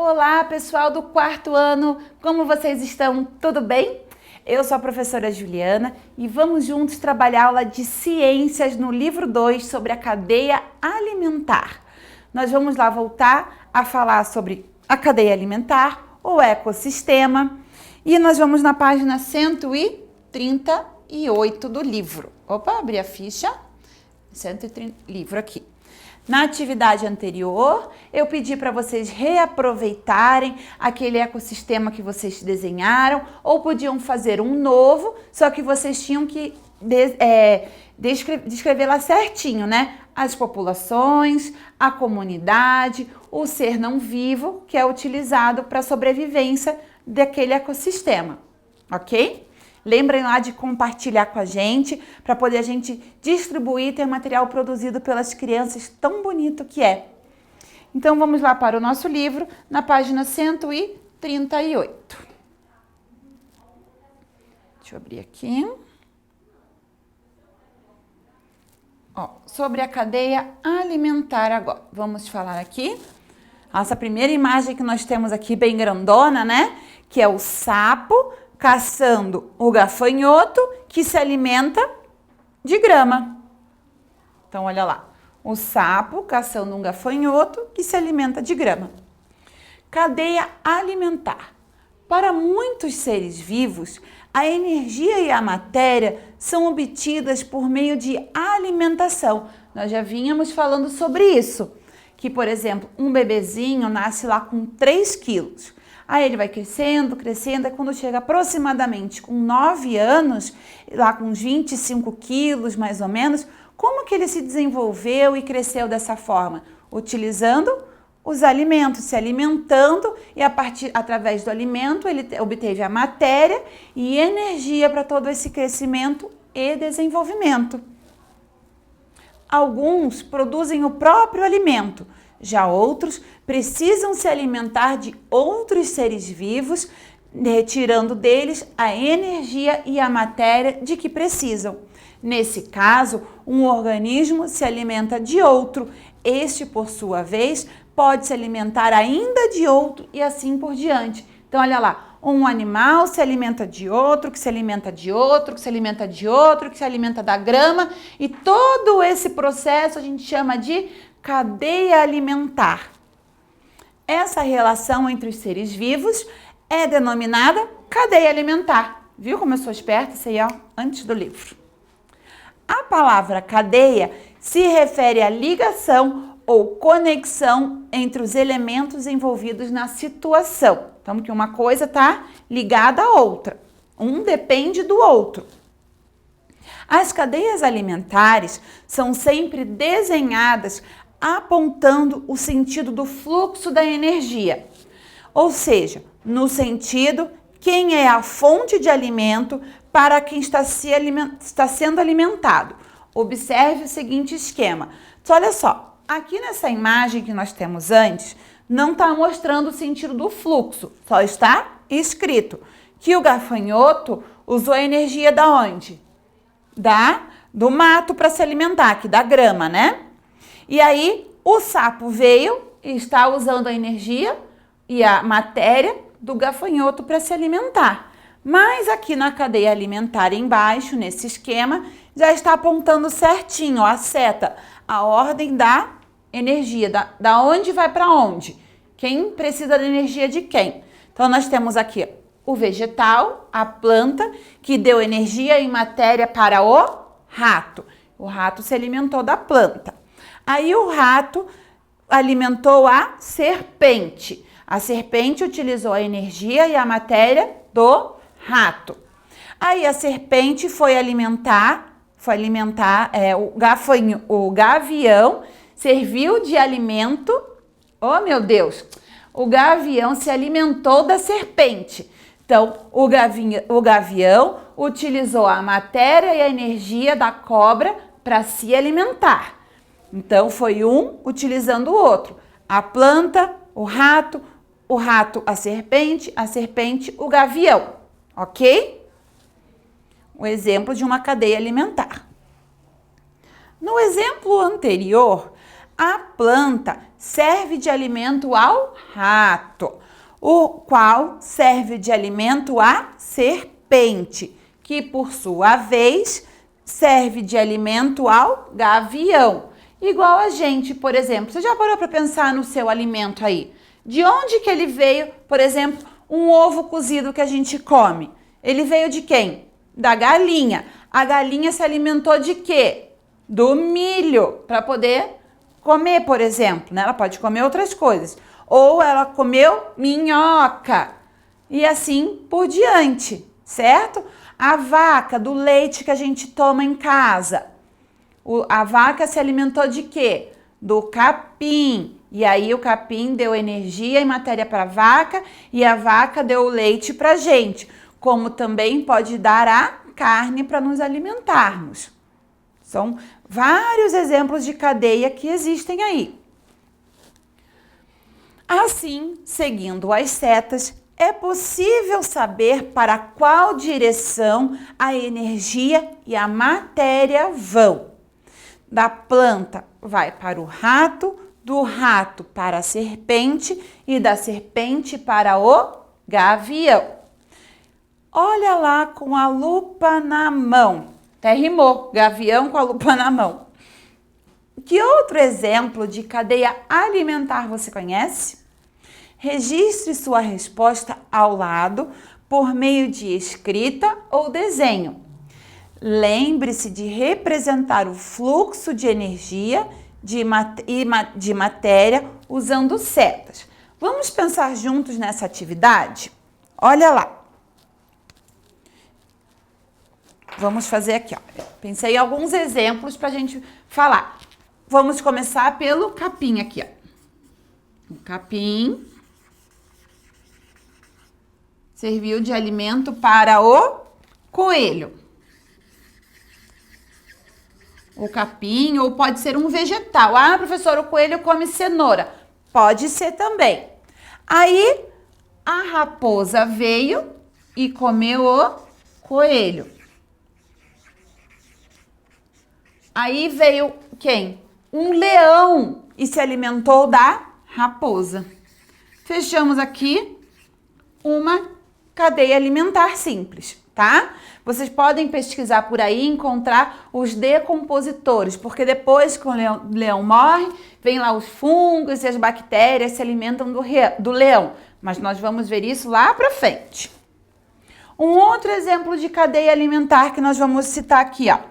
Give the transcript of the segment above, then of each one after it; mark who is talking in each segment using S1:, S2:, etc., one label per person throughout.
S1: Olá, pessoal do quarto ano, como vocês estão? Tudo bem? Eu sou a professora Juliana e vamos juntos trabalhar a aula de ciências no livro 2 sobre a cadeia alimentar. Nós vamos lá voltar a falar sobre a cadeia alimentar, o ecossistema, e nós vamos na página 138 do livro. Opa, abri a ficha, 130, livro aqui. Na atividade anterior, eu pedi para vocês reaproveitarem aquele ecossistema que vocês desenharam, ou podiam fazer um novo, só que vocês tinham que descrever lá certinho, né? As populações, a comunidade, o ser não vivo que é utilizado para a sobrevivência daquele ecossistema, ok? Lembrem lá de compartilhar com a gente, para poder a gente distribuir e ter material produzido pelas crianças, tão bonito que é. Então, vamos lá para o nosso livro, na página 138. Deixa eu abrir aqui. Ó, sobre a cadeia alimentar agora. Vamos falar aqui. Nossa primeira imagem que nós temos aqui, bem grandona, né? Que é o sapo caçando o gafanhoto que se alimenta de grama. Então, olha lá. O sapo caçando um gafanhoto que se alimenta de grama. Cadeia alimentar. Para muitos seres vivos, a energia e a matéria são obtidas por meio de alimentação. Nós já vínhamos falando sobre isso. Que, por exemplo, um bebezinho nasce lá com 3 quilos. Aí ele vai crescendo, crescendo, e quando chega aproximadamente com 9 anos, lá com uns 25 quilos mais ou menos, como que ele se desenvolveu e cresceu dessa forma? Utilizando os alimentos, se alimentando, e através do alimento ele obteve a matéria e energia para todo esse crescimento e desenvolvimento. Alguns produzem o próprio alimento, já outros precisam se alimentar de outros seres vivos, retirando deles a energia e a matéria de que precisam. Nesse caso, um organismo se alimenta de outro. Este, por sua vez, pode se alimentar ainda de outro e assim por diante. Então, olha lá, um animal se alimenta de outro, que se alimenta de outro, que se alimenta de outro, que se alimenta da grama, e todo esse processo a gente chama de cadeia alimentar. Essa relação entre os seres vivos é denominada cadeia alimentar. Viu como eu sou esperta? Isso aí, ó, antes do livro. A palavra cadeia se refere à ligação ou conexão entre os elementos envolvidos na situação. Então, que uma coisa está ligada à outra. Um depende do outro. As cadeias alimentares são sempre desenhadas apontando o sentido do fluxo da energia. Ou seja, no sentido, quem é a fonte de alimento para quem está sendo alimentado. Observe o seguinte esquema. Então, olha só, aqui nessa imagem que nós temos antes, não está mostrando o sentido do fluxo, só está escrito que o gafanhoto usou a energia da onde? Do mato para se alimentar, aqui da grama, né? E aí o sapo veio e está usando a energia e a matéria do gafanhoto para se alimentar. Mas aqui na cadeia alimentar embaixo, nesse esquema, já está apontando certinho, ó, a seta, a ordem da energia, da onde vai para onde. Quem precisa da energia de quem? Então, nós temos aqui o vegetal, a planta, que deu energia e matéria para o rato. O rato se alimentou da planta. Aí o rato alimentou a serpente. A serpente utilizou a energia e a matéria do rato. Aí a serpente foi alimentar o gavião, serviu de alimento. Oh, meu Deus! O gavião se alimentou da serpente. Então, o gavião utilizou a matéria e a energia da cobra para se alimentar. Então, foi um utilizando o outro. A planta, o rato, a serpente, o gavião. Ok? O exemplo de uma cadeia alimentar. No exemplo anterior, A planta serve de alimento ao rato, o qual serve de alimento à serpente, que por sua vez serve de alimento ao gavião. Igual a gente, por exemplo. Você já parou para pensar no seu alimento aí? De onde que ele veio, por exemplo, um ovo cozido que a gente come? Ele veio de quem? Da galinha. A galinha se alimentou de quê? Do milho, para poder comer, por exemplo, né? Ela pode comer outras coisas. Ou ela comeu minhoca. E assim por diante, certo? A vaca, do leite que a gente toma em casa. A vaca se alimentou de quê? Do capim. E aí o capim deu energia e matéria para a vaca e a vaca deu o leite para a gente. Como também pode dar a carne para nos alimentarmos. São vários exemplos de cadeia que existem aí. Assim, seguindo as setas, é possível saber para qual direção a energia e a matéria vão. Da planta vai para o rato, do rato para a serpente e da serpente para o gavião. Olha lá com a lupa na mão. Até rimou, gavião com a lupa na mão. Que outro exemplo de cadeia alimentar você conhece? Registre sua resposta ao lado por meio de escrita ou desenho. Lembre-se de representar o fluxo de energia de matéria usando setas. Vamos pensar juntos nessa atividade? Olha lá. Vamos fazer aqui, ó. Pensei em alguns exemplos para a gente falar. Vamos começar pelo capim aqui, ó. O capim serviu de alimento para o coelho. O capim, ou pode ser um vegetal. Ah, professor, o coelho come cenoura. Pode ser também. Aí, a raposa veio e comeu o coelho. Aí veio quem? Um leão e se alimentou da raposa. Fechamos aqui uma cadeia alimentar simples, tá? Vocês podem pesquisar por aí e encontrar os decompositores, porque depois que o leão morre, vem lá os fungos e as bactérias se alimentam do leão. Mas nós vamos ver isso lá pra frente. Um outro exemplo de cadeia alimentar que nós vamos citar aqui, ó.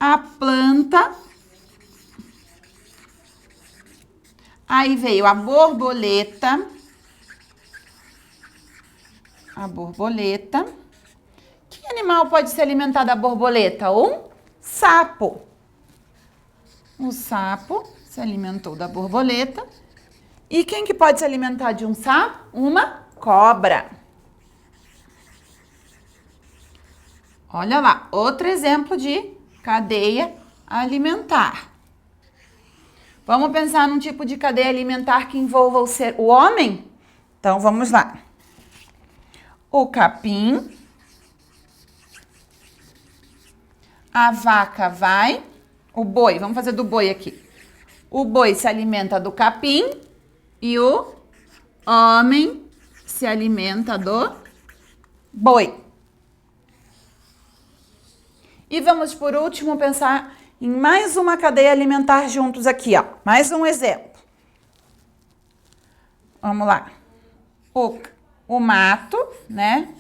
S1: A planta. Aí veio a borboleta. A borboleta. Que animal pode se alimentar da borboleta? Um sapo. O sapo se alimentou da borboleta. E quem que pode se alimentar de um sapo? Uma cobra. Olha lá, outro exemplo de cadeia alimentar. Vamos pensar num tipo de cadeia alimentar que envolva o homem? Então, vamos lá. O capim. A vaca vai. O boi, vamos fazer do boi aqui. O boi se alimenta do capim e o homem se alimenta do boi. E vamos, por último, pensar em mais uma cadeia alimentar juntos aqui, ó. Mais um exemplo. Vamos lá. O mato, né?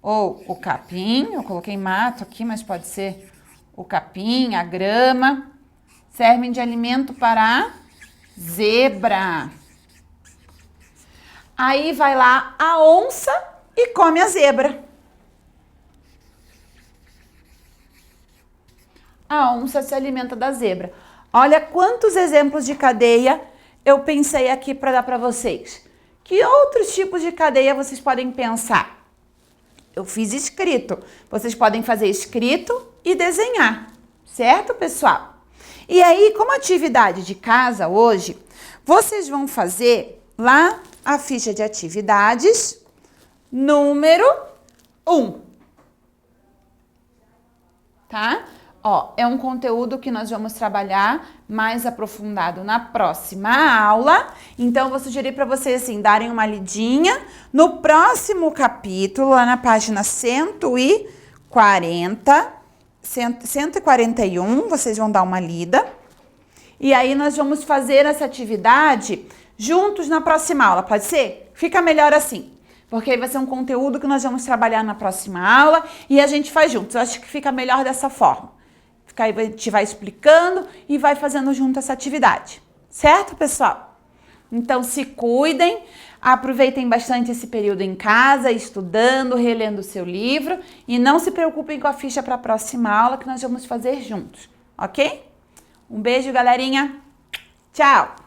S1: Ou o capim. Eu coloquei mato aqui, mas pode ser o capim, a grama. Servem de alimento para a zebra. Aí vai lá a onça e come a zebra. A onça se alimenta da zebra. Olha quantos exemplos de cadeia eu pensei aqui para dar para vocês. Que outros tipos de cadeia vocês podem pensar? Eu fiz escrito. Vocês podem fazer escrito e desenhar, certo, pessoal? E aí, como atividade de casa hoje, vocês vão fazer lá a ficha de atividades número 1. Tá? Ó, é um conteúdo que nós vamos trabalhar mais aprofundado na próxima aula. Então, eu vou sugerir para vocês, assim, darem uma lidinha no próximo capítulo, lá na página 141, vocês vão dar uma lida. E aí, nós vamos fazer essa atividade juntos na próxima aula, pode ser? Fica melhor assim. Porque aí vai ser um conteúdo que nós vamos trabalhar na próxima aula e a gente faz juntos. Eu acho que fica melhor dessa forma. Aí a gente vai explicando e vai fazendo junto essa atividade. Certo, pessoal? Então, se cuidem, aproveitem bastante esse período em casa, estudando, relendo o seu livro e não se preocupem com a ficha para a próxima aula que nós vamos fazer juntos, ok? Um beijo, galerinha. Tchau!